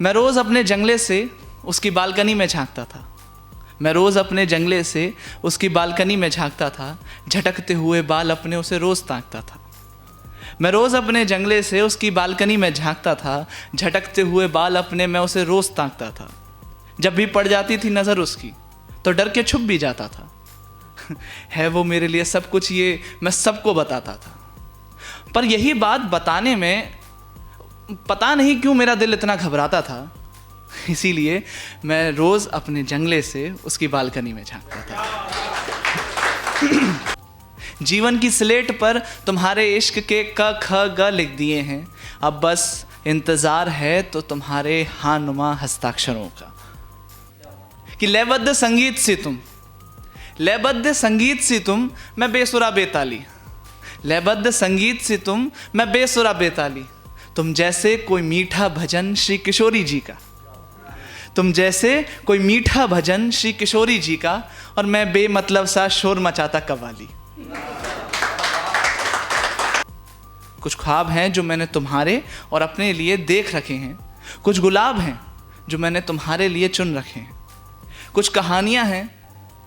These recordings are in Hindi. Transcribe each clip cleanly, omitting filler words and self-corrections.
मैं रोज़ अपने जंगले से उसकी बालकनी में झांकता था। मैं रोज़ अपने जंगले से उसकी बालकनी में झांकता था, झटकते हुए बाल अपने उसे रोज़ ताकता था। मैं रोज़ अपने जंगले से उसकी बालकनी में झांकता था, झटकते हुए बाल अपने मैं उसे रोज़ ताकता था। जब भी पड़ जाती थी नज़र उसकी तो डर के छुप भी जाता था। है वो मेरे लिए सब कुछ, ये मैं सबको बताता था। पर यही बात बताने में पता नहीं क्यों मेरा दिल इतना घबराता था, इसीलिए मैं रोज़ अपने जंगले से उसकी बालकनी में झांकता था। जीवन की स्लेट पर तुम्हारे इश्क के क ख ग लिख दिए हैं, अब बस इंतज़ार है तो तुम्हारे हाँ नुमा हस्ताक्षरों का। कि लयबद्ध संगीत से तुम, लयबद्ध संगीत से तुम, मैं बेसुरा बेताली। लयबद्ध संगीत से तुम, मैं बेसुरा बेताली। तुम जैसे कोई मीठा भजन श्री किशोरी जी का, तुम जैसे कोई मीठा भजन श्री किशोरी जी का, और मैं बेमतलब सा शोर मचाता कव्वाली। कुछ ख्वाब हैं जो मैंने तुम्हारे और अपने लिए देख रखे हैं, कुछ गुलाब हैं जो मैंने तुम्हारे लिए चुन रखे हैं, कुछ कहानियां हैं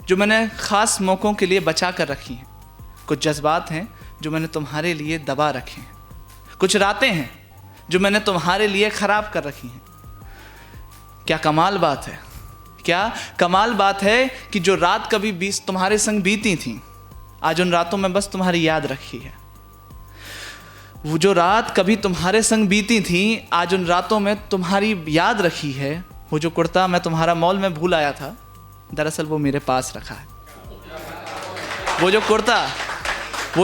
जो मैंने ख़ास मौक़ों के लिए बचा कर रखी हैं, कुछ जज्बात हैं जो मैंने तुम्हारे लिए दबा रखे हैं, कुछ रातें हैं जो मैंने तुम्हारे लिए ख़राब कर रखी हैं। क्या कमाल बात है, क्या कमाल बात है कि जो रात कभी तुम्हारे संग बीती थी, आज उन रातों में बस तुम्हारी याद रखी है। वो जो रात कभी तुम्हारे संग बीती थी, आज उन रातों में तुम्हारी याद रखी है। वो जो कुर्ता मैं तुम्हारा मॉल में भूल आया था, दरअसल वो मेरे पास रखा है। वो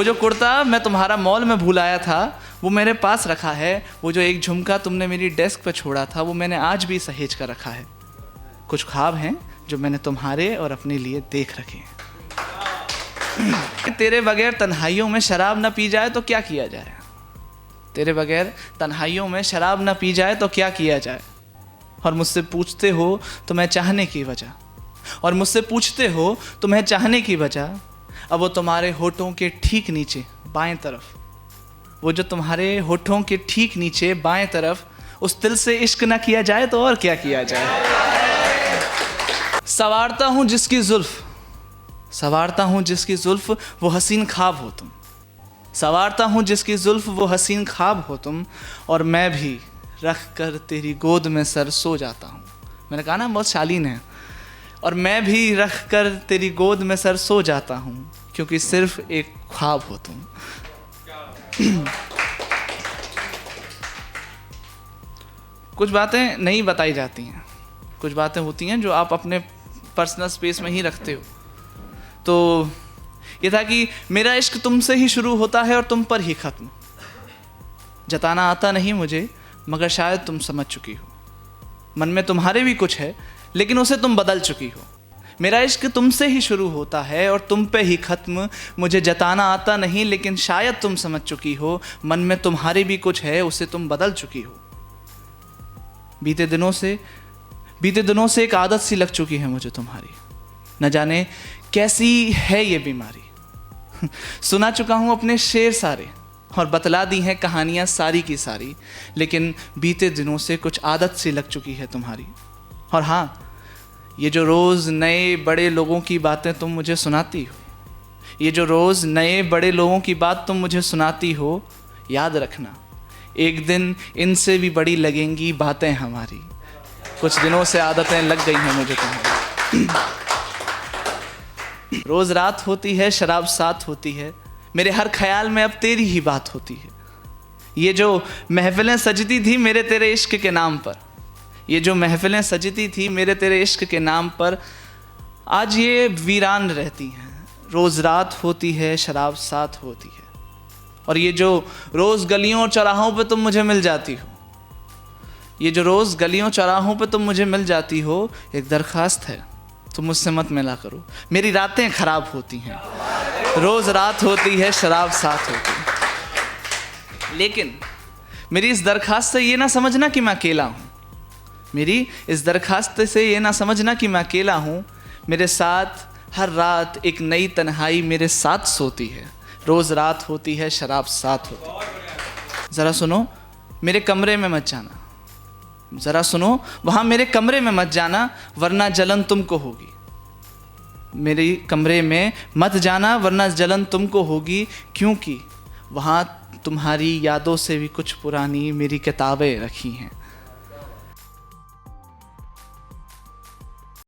जो कुर्ता मैं तुम्हारा मॉल में भूल आया था, वो मेरे पास रखा है। वो जो एक झुमका तुमने मेरी डेस्क पर छोड़ा था, वो मैंने आज भी सहेज कर रखा है। कुछ ख्वाब हैं जो मैंने तुम्हारे और अपने लिए देख रखे हैं। तेरे बगैर तन्हाइयों में शराब न पी जाए तो क्या किया जाए, तेरे बगैर तन्हाइयों में शराब न पी जाए तो क्या किया जाए। और मुझसे पूछते हो तुम्हें चाहने की वजह, और मुझसे पूछते हो तुम्हें चाहने की वजह, अब वो तुम्हारे होठों के ठीक नीचे बाएं तरफ, वो जो तुम्हारे होठों के ठीक नीचे बाएं तरफ, उस दिल से इश्क ना किया जाए तो और क्या किया जाए। सवारता हूँ जिसकी जुल्फ, सवारता हूँ जिसकी जुल्फ, वो हसीन ख्वाब हो तुम। सवारता हूँ जिसकी जुल्फ, वो हसीन ख्वाब हो तुम, और मैं भी रख कर तेरी गोद में सर सो जाता हूँ। मैंने कहा ना बहुत शालीन है। और मैं भी रख कर तेरी गोद में सर सो जाता हूँ, क्योंकि सिर्फ एक ख्वाब हो तुम। कुछ बातें नहीं बताई जाती हैं, कुछ बातें होती हैं जो आप अपने पर्सनल स्पेस में ही रखते हो। तो ये था कि मेरा इश्क तुमसे ही शुरू होता है और तुम पर ही ख़त्म। जताना आता नहीं मुझे, मगर शायद तुम समझ चुकी हो। मन में तुम्हारे भी कुछ है, लेकिन उसे तुम बदल चुकी हो। मेरा इश्क तुमसे ही शुरू होता है और तुम पे ही ख़त्म। मुझे जताना आता नहीं, लेकिन शायद तुम समझ चुकी हो। मन में तुम्हारे भी कुछ है, उसे तुम बदल चुकी हो। बीते दिनों से एक आदत सी लग चुकी है मुझे तुम्हारी, न जाने कैसी है ये बीमारी। सुना चुका हूँ अपने शेर सारे, और बतला दी हैं कहानियाँ सारी की सारी, लेकिन बीते दिनों से कुछ आदत सी लग चुकी है तुम्हारी। और हाँ, ये जो रोज़ नए बड़े लोगों की बातें तुम मुझे सुनाती हो, ये जो रोज़ नए बड़े लोगों की बात तुम मुझे सुनाती हो, याद रखना एक दिन इनसे भी बड़ी लगेंगी बातें हमारी। कुछ दिनों से आदतें लग गई हैं मुझे तुम्हारी। रोज़ रात होती है, शराब साथ होती है, मेरे हर ख्याल में अब तेरी ही बात होती है। ये जो महफिलें सजती थी मेरे तेरे इश्क के नाम पर, ये जो महफिलें सजती थी मेरे तेरे इश्क के नाम पर, आज ये वीरान रहती हैं। रोज़ रात होती है, शराब साथ होती है, और ये जो रोज़ गलियों और चौराहों पे तुम मुझे मिल जाती हो, ये जो रोज़ गलियों चौराहों पे तुम मुझे मिल जाती हो, एक दरख्वास्त है, तुम मुझसे मत मिला करो। मेरी रातें ख़राब होती हैं, रोज़ रात होती है, शराब साथ होती है। लेकिन मेरी इस दरख्वास्त से ये ना समझना कि मैं अकेला हूँ, मेरी इस दरख्वास्त से ये ना समझना कि मैं अकेला हूँ। मेरे साथ हर रात एक नई तन्हाई मेरे साथ सोती है। रोज़ रात होती है, शराब साथ होती है। ज़रा सुनो, मेरे कमरे में मत जाना, ज़रा सुनो, वहाँ मेरे कमरे में मत जाना वरना जलन तुमको होगी। मेरे कमरे में मत जाना वरना जलन तुमको होगी, क्योंकि वहाँ तुम्हारी यादों से भी कुछ पुरानी मेरी किताबें रखी हैं।